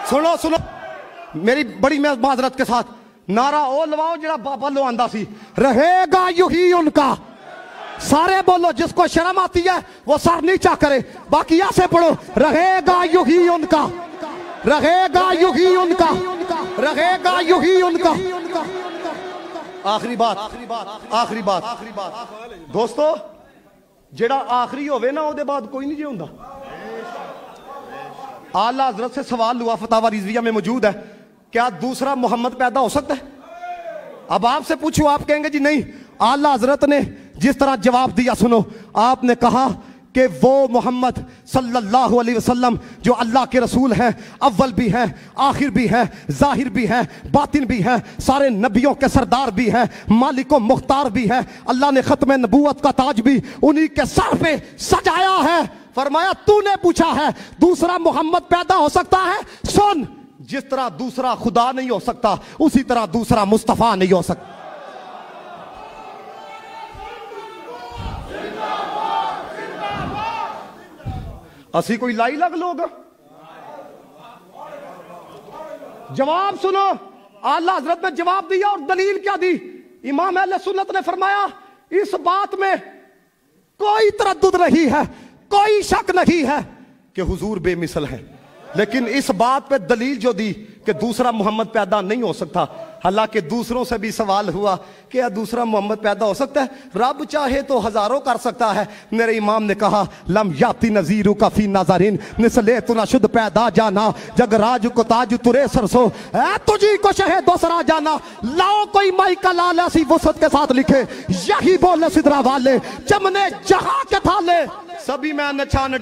सुनो सुनो मेरी बड़ी माजरत के साथ नारा ओ लवाओ जरा बाबा लो आंदा सी, रहेगा यूं ही उनका। सारे बोलो, जिसको शर्म आती है वो सर नीचा करे, बाकी ऐसे पढ़ो, रहेगा यूं ही उनका, रहेगा यूं ही उनका, रहेगा यूं ही उनका। आखिरी बात, आखिरी बात दोस्तों, जेड़ा आखिरी होवे ना ओदे बाद कोई नहीं जे हुंदा। आला हजरत से सवाल हुआ, फतावा रिजविया में मौजूद है, क्या दूसरा मोहम्मद पैदा हो सकता है? अब आपसे पूछूं, आप कहेंगे जी नहीं। आला हजरत ने जिस तरह जवाब दिया सुनो, आपने कहा कि वो मोहम्मद सल्लल्लाहु अलैहि वसल्लम जो अल्लाह के रसूल हैं, अव्वल भी हैं, आखिर भी हैं, जाहिर भी हैं, बातिन भी हैं, सारे नबियों के सरदार भी हैं, मालिक व मुख्तार भी हैं। अल्लाह ने खत्म नबूवत का ताज भी उन्हीं के सर पे सजाया है। फरमाया तूने पूछा है दूसरा मोहम्मद पैदा हो सकता है? सुन, जिस तरह दूसरा खुदा नहीं हो सकता उसी तरह दूसरा मुस्तफा नहीं हो सकता। असी कोई लाई लग लोग? जवाब सुनो, आला हजरत ने जवाब दिया और दलील क्या दी। इमाम अहले सुन्नत ने फरमाया इस बात में कोई तरद्दुद नहीं है, कोई शक नहीं है कि हुजूर बेमिसल है, लेकिन इस बात पे दलील जो दी कि दूसरा मोहम्मद पैदा नहीं हो सकता। हालांकि दूसरों से भी सवाल हुआ कि क्या दूसरा मोहम्मद पैदा हो सकता है? रब चाहे तो हजारों कर सकता है। मेरे इमाम ने कहा लम याती नजीरू का फी नाज़रीन निस्ले तुना शुद्ध पैदा जाना जग राज को ताज तुरे सरसो ऐ तुझी को शहे दूसरा जाना। लाओ कोई माई का लाल ऐसी वसत के साथ लिखे, यही बोले सिदरा वाले चमने जहां के थाले सभी मैं नछान